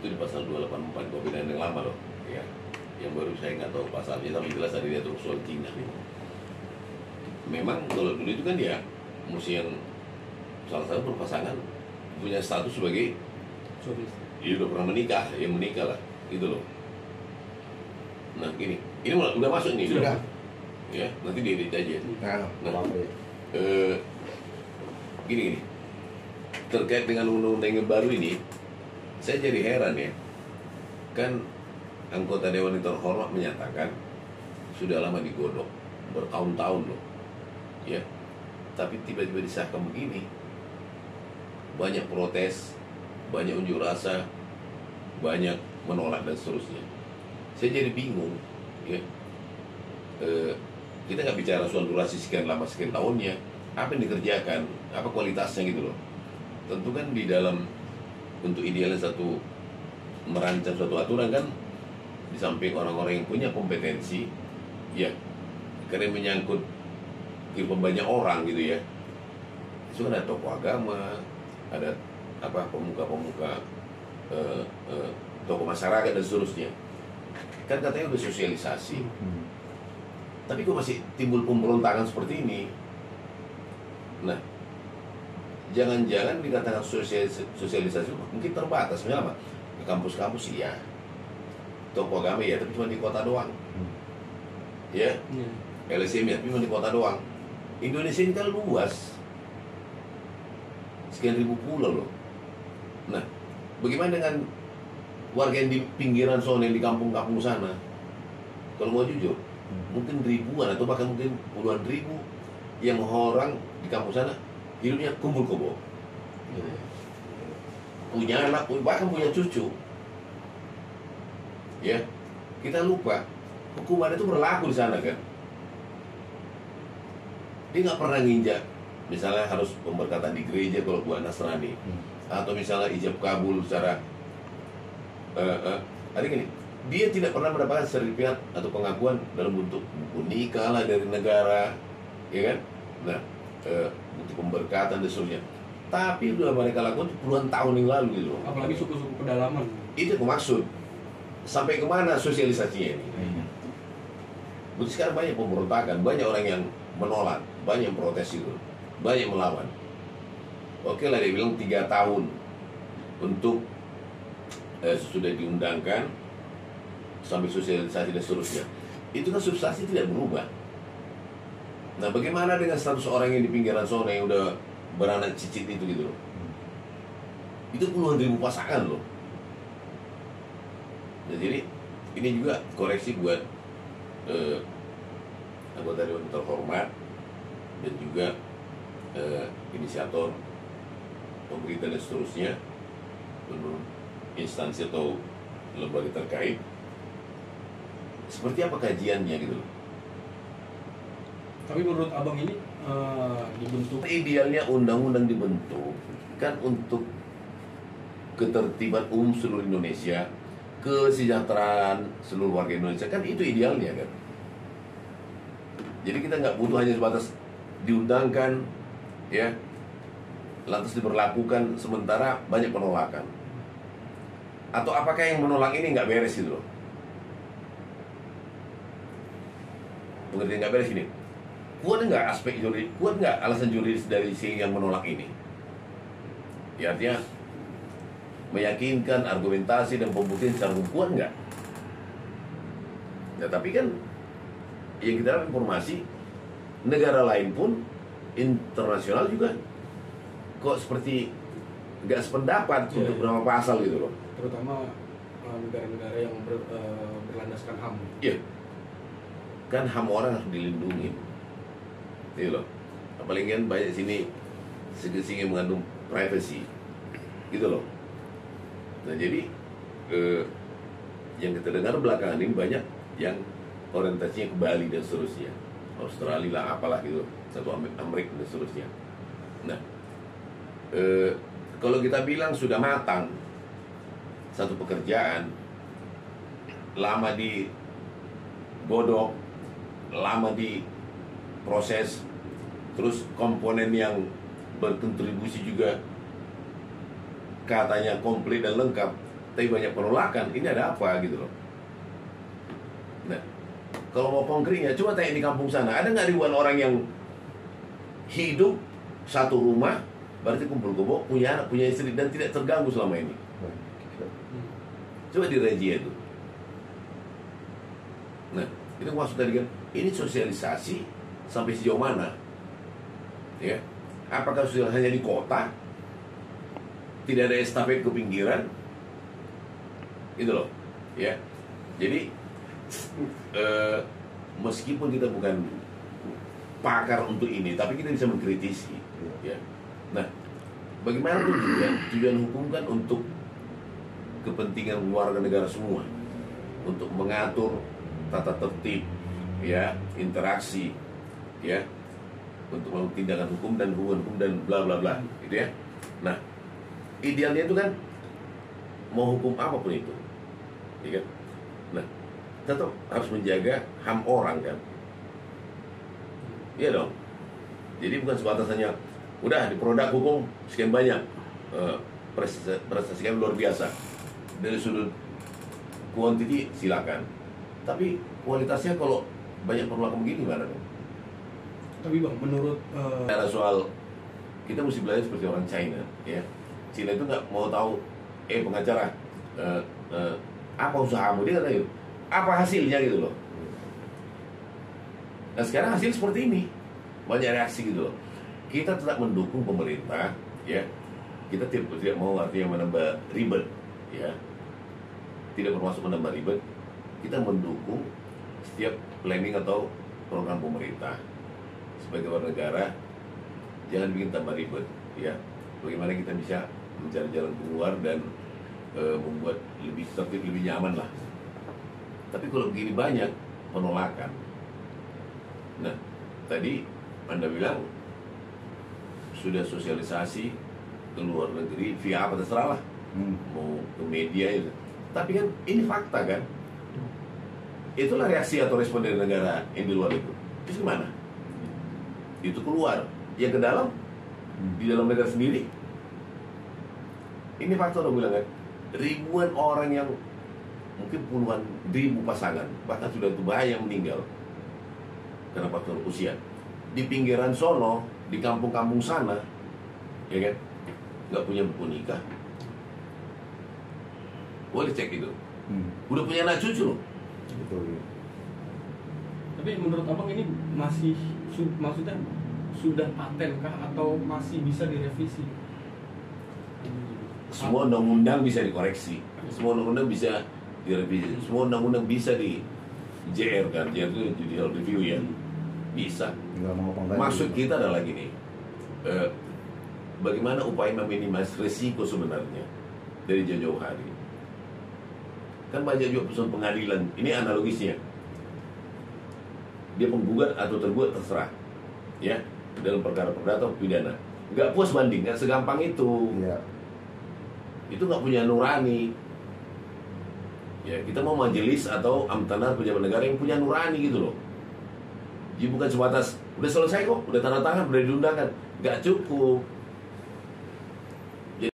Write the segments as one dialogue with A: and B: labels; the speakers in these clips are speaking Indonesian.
A: itu di pasal 284 pembinaan yang lama loh, ya. Yang baru saya nggak tahu pasalnya, tapi jelas tadi dia soal Cina nih. Memang kalau dulu itu kan ya, mesti yang salah satu berpasangan punya status sebagai dia udah pernah menikah, yang menikah lah, gitu loh. Nah ini udah masuk nih,
B: Sudah.
A: Ya nanti diedit aja. Nah, gini, terkait dengan undang-undang yang baru ini, saya jadi heran ya. Kan anggota Dewan yang terhormat menyatakan sudah lama digodok, bertahun-tahun loh, ya. Tapi tiba-tiba disahkan begini, banyak protes, banyak unjuk rasa, banyak menolak dan seterusnya. Saya jadi bingung, ya. Kita nggak bicara soal durasi sekian lama sekian tahunnya, apa yang dikerjakan, apa kualitasnya gitu loh. Tentu kan di dalam untuk idealnya merancang suatu aturan kan, di samping orang-orang yang punya kompetensi, ya, karena menyangkut kehidupan banyak orang gitu ya. Itu kan ada tokoh agama, ada pemuka-pemuka, tokoh masyarakat dan seterusnya. Kan katanya udah sosialisasi. Tapi kok masih timbul pemberontakan seperti ini? Nah, jangan-jangan dikatakan sosialisasi mungkin terbatas. Misalnya apa? Ke kampus-kampus iya, tokoh agama ya, tapi cuma di kota doang. Ya, LSM ya, tapi cuma di kota doang. Indonesia ini kan luas, sekian ribu pulau loh. Nah, bagaimana dengan warga yang di pinggiran sana, yang di kampung-kampung sana? Kalau mau jujur, mungkin ribuan atau bahkan mungkin puluhan ribu yang orang di kampung sana hidupnya kumpul kebo, punya anak, bahkan punya cucu. Ya, kita lupa hukuman itu berlaku di sana kan. Dia nggak pernah nginjak, misalnya harus pemberkatan di gereja kalau buat Nasrani, atau misalnya ijab kabul secara ada gini, dia tidak pernah mendapatkan sertifikat atau pengakuan dalam bentuk buku nikah lah dari negara, ya kan? Nah, bukti pemberkatan dan seterusnya. Tapi udah mereka lakukan puluhan tahun yang lalu gitu.
B: Apalagi suku-suku pedalaman.
A: Itu maksud. Sampai kemana sosialisasinya ini? Berarti sekarang banyak pemberontakan, banyak orang yang menolak, banyak yang protes itu, banyak melawan. Oke lah, dia bilang 3 tahun untuk sudah diundangkan sampai sosialisasi dan seterusnya. Itu kan substansi tidak berubah. Nah, bagaimana dengan status orang yang di pinggiran sana yang udah beranak cicit itu gitu loh? Itu puluhan ribu pasangan loh. Nah, jadi ini juga koreksi buat anggota Dewan terhormat dan juga inisiator pemerintah dan seterusnya, menurut instansi atau lembaga terkait. Seperti apa kajiannya gitu loh?
B: Tapi menurut abang ini dibentuk
A: idealnya undang-undang dibentuk kan untuk ketertiban umum seluruh Indonesia, kesejahteraan seluruh warga Indonesia, kan itu idealnya kan. Jadi kita nggak butuh hanya sebatas diundangkan, ya, lantas diberlakukan sementara banyak penolakan. Atau apakah yang menolak ini nggak beres gitu loh? Pengertian nggak beres ini, kuat nggak aspek juridis, kuat nggak alasan juridis dari si yang menolak ini? Ya, artinya meyakinkan, argumentasi dan pembuktian secara hukum kuat nggak? Ya, tapi kan yang kita dapat informasi, negara lain pun internasional juga kok seperti nggak sependapat untuk beberapa pasal gitu loh.
B: Terutama negara-negara yang berlandaskan HAM.
A: Iya, kan HAM orang harus dilindungi, gitu loh. Apalagi kan banyak sini segi-segi mengandung privacy, gitu loh. Nah, jadi yang kita dengar belakangan ini banyak yang orientasinya ke Bali dan seterusnya, Australia lah apalah gitu, satu Amerika dan seterusnya. Nah, kalau kita bilang sudah matang satu pekerjaan, lama digodok, lama diproses, terus komponen yang berkontribusi juga katanya komplit dan lengkap, tapi banyak penolakan. Ini ada apa gitu loh. Nah, kalau mau konkretnya, coba tanya di kampung sana, ada nggak ribuan orang yang hidup satu rumah, berarti kumpul kebo, punya anak, punya istri, dan tidak terganggu selama ini? Coba di Regia itu. Nah, itu maksud tadi kan, ini sosialisasi sampai sejauh mana? Ya, apakah sudah hanya di kota, tidak ada estafet ke pinggiran, gitu loh, ya. Jadi meskipun kita bukan pakar untuk ini, tapi kita bisa mengkritisi, ya. Nah, bagaimanapun juga tujuan hukum kan untuk kepentingan warga negara semua, untuk mengatur tata tertib, ya, interaksi, ya, untuk melakukan tindakan hukum dan hubungan hukum dan bla bla bla, gitu ya. Nah, idealnya itu kan mau hukum apapun itu, ya kan? Nah, tetap harus menjaga HAM orang kan, iya dong. Jadi bukan sebatas hanya udah di produk hukum sekian banyak, prestasi luar biasa dari sudut kuantiti silakan, tapi kualitasnya kalau banyak penolakan begini gimana dong?
B: Tapi Bang, menurut
A: Cara soal kita mesti belajar seperti orang China, ya. China itu nggak mau tahu, pengacara, apa usahamu, dia kata gitu, apa hasilnya gitu loh. Nah sekarang hasil seperti ini, banyak reaksi gitu loh. Kita tetap mendukung pemerintah, ya. Kita tidak mau artinya menambah ribet, ya. Tidak bermaksud menambah ribet. Kita mendukung setiap planning atau program pemerintah sebagai warga negara. Jangan bikin tambah ribet, ya. Bagaimana kita bisa mencari jalan keluar dan membuat lebih tertib, lebih nyaman lah. Tapi kalau begini banyak penolakan. Nah, tadi Anda bilang sudah sosialisasi ke luar negeri via apa terserah lah, mau ke media itu. Tapi kan ini fakta kan, itulah reaksi atau respon dari negara yang di luar itu. Terus gimana? Itu keluar, yang ke dalam, di dalam negara sendiri. Ini fakta udah bilang kan, ribuan orang yang mungkin puluhan ribu pasangan, bahkan sudah tua yang meninggal karena faktor usia. Di pinggiran sono, di kampung-kampung sana, ya kan, nggak punya buku nikah. Boleh cek itu. Udah punya anak cucu loh.
C: Betul.
B: tapi menurut Abang ini masih maksudnya sudah paten kah atau masih bisa direvisi?
A: Semua undang-undang bisa dikoreksi, semua undang-undang bisa direvisi, semua undang-undang bisa di JR kan, JR itu judicial review ya, bisa. Maksud kita adalah gini, bagaimana upaya meminimasi risiko sebenarnya dari jauh-jauh hari. Kan banyak juga putusan pengadilan, ini analogisnya, dia penggugat atau tergugat terserah, ya, dalam perkara perdata atau pidana, nggak puas banding, nggak segampang itu.
C: Iya.
A: Itu nggak punya nurani. Ya, kita mau majelis atau amtanah pejabat negara yang punya nurani gitu loh. Jadi bukan sebatas udah selesai kok, udah tanda tangan, udah diundangkan, nggak cukup. Jadi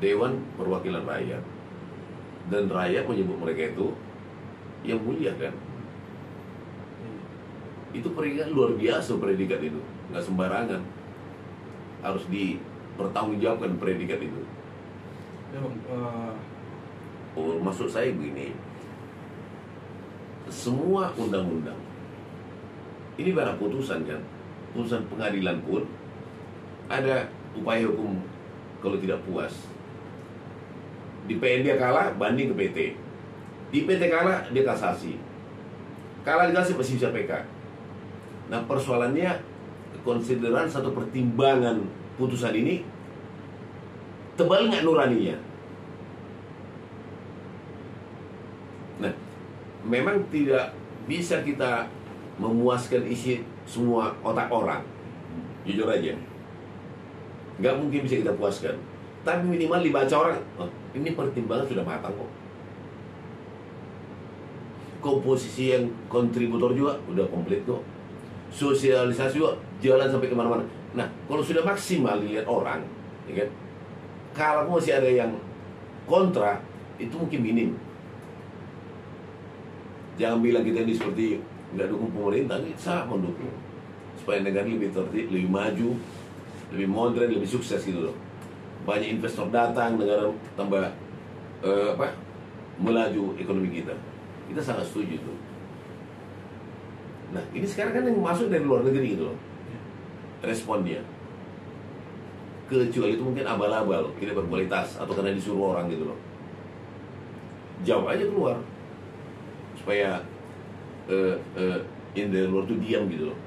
A: Dewan Perwakilan Rakyat dan rakyat menyebut mereka itu yang mulia kan. Itu predikat luar biasa, predikat itu nggak sembarangan, harus dipertanggungjawabkan predikat itu.
B: Ya, Bang,
A: Maksud saya begini, semua undang-undang ini barang putusan kan, putusan pengadilan pun ada upaya hukum kalau tidak puas. Di PN dia kalah, banding ke PT. Di PT kalah, dia kasasi. Kalah di kasasi masih bisa PK. Nah persoalannya, konsideran satu pertimbangan putusan ini tebal nggak nuraninya. Nah, memang tidak bisa kita memuaskan isi semua otak orang, jujur aja, nggak mungkin bisa kita puaskan. Tapi minimal dibaca orang, oh, ini pertimbangan sudah matang kok. Komposisi yang kontributor juga udah komplit kok. Sosialisasi juga jalan sampai kemana-mana. Nah, kalau sudah maksimal dilihat orang, ya kan, kalau masih ada yang kontra, itu mungkin minim. Jangan bilang kita ini seperti nggak dukung pemerintah, ini sangat mendukung supaya negara lebih tertib, lebih maju, lebih modern, lebih sukses gitu loh. Banyak investor datang, negara tambah melaju ekonomi kita. Kita sangat setuju tuh. Nah, ini sekarang kan yang masuk dari luar negeri gitu loh, responnya. Kecuali itu mungkin abal-abal, tidak berkualitas, atau karena disuruh orang gitu loh. Jauh aja keluar, supaya yang dari luar tuh diam gitu loh.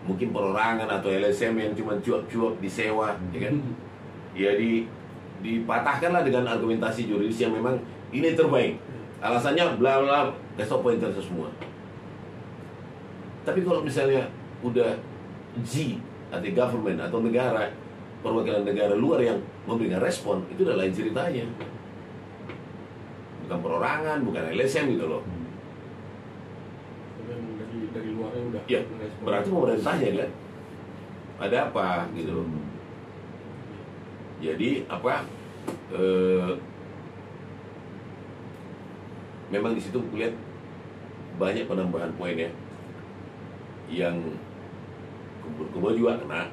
A: Mungkin perorangan atau LSM yang cuma cuap-cuap disewa, ya kan? Ya dipatahkanlah dengan argumentasi juridis yang memang ini terbaik. Alasannya bla bla, besok pointer semua. Tapi kalau misalnya udah G atau government atau negara, perwakilan negara luar yang memberikan respon, itu udah lain ceritanya. Bukan perorangan, bukan LSM gitu loh.
B: Dari luarnya udah
A: Ya, berarti pemerintahnya kan ada apa gitu loh. Jadi memang di situ kulihat banyak penambahan poin ya, yang kumpul-kumpul juga kena,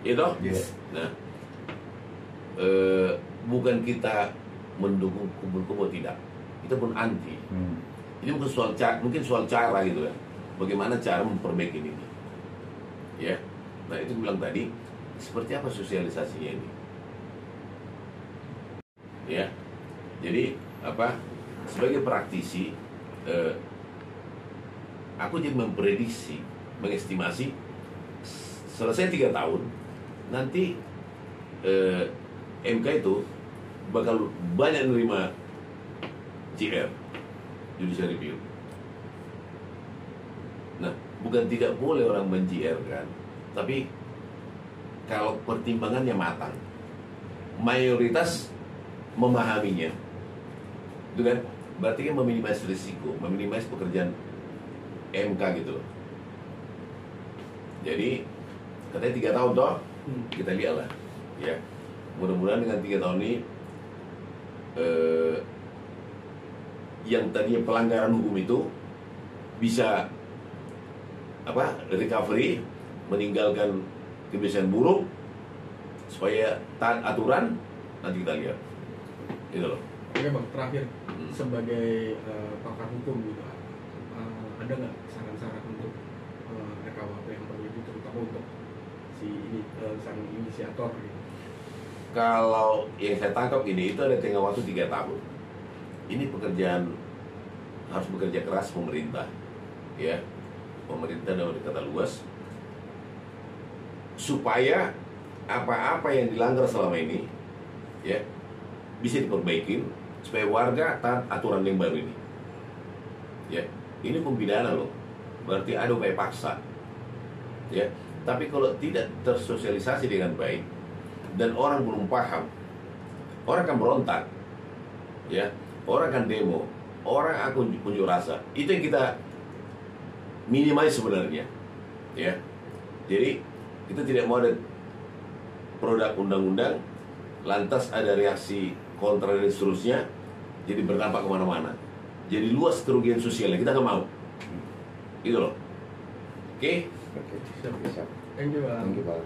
A: itu.
C: Yes.
A: Nah, bukan kita mendukung kumpul-kumpul, tidak, kita pun anti. Ini bukan mungkin soal cara gitu ya, bagaimana cara memperbaiki ini, ya. Nah itu bilang tadi, seperti apa sosialisasinya ini, ya. Jadi sebagai praktisi, aku jadi memprediksi, mengestimasi selesai 3 tahun nanti MK itu bakal banyak menerima JR, judicial review. Nah, bukan tidak boleh orang men-JR kan, tapi kalau pertimbangannya matang, mayoritas memahaminya, itu kan berarti kan meminimasi risiko, meminimasi pekerjaan MK gitu loh. Jadi katanya 3 tahun toh, kita lihatlah, ya. Mudah-mudahan dengan 3 tahun ini yang tadinya pelanggaran hukum itu bisa recovery, meninggalkan kebiasaan buruk supaya taat aturan. Nanti kita lihat gitu loh.
B: Oke Bang, terakhir sebagai pakar hukum gitu, ada nggak saran-saran untuk RKUHP yang perlu itu, terutama untuk sang inisiator gitu?
A: Kalau yang saya tangkap ini, itu ada tengah waktu 3 tahun. Ini pekerjaan, harus bekerja keras pemerintah, ya, pemerintah dalam kata luas, supaya apa-apa yang dilanggar selama ini, ya, bisa diperbaiki, supaya warga taat aturan yang baru ini, ya. Ini pembinaan loh, berarti ada upaya paksa, ya. Tapi kalau tidak tersosialisasi dengan baik dan orang belum paham, orang akan berontak, ya, orang akan demo, orang akan unjuk rasa. Itu yang kita minimize sebenarnya, ya. Jadi kita tidak mau ada produk undang-undang lantas ada reaksi kontra dan seterusnya, jadi berdampak kemana-mana, jadi luas kerugian sosialnya. Kita nggak mau, gitu loh. Oke?
C: Oke. Siap.
B: Thank you Bang.
C: Thank you, Pak.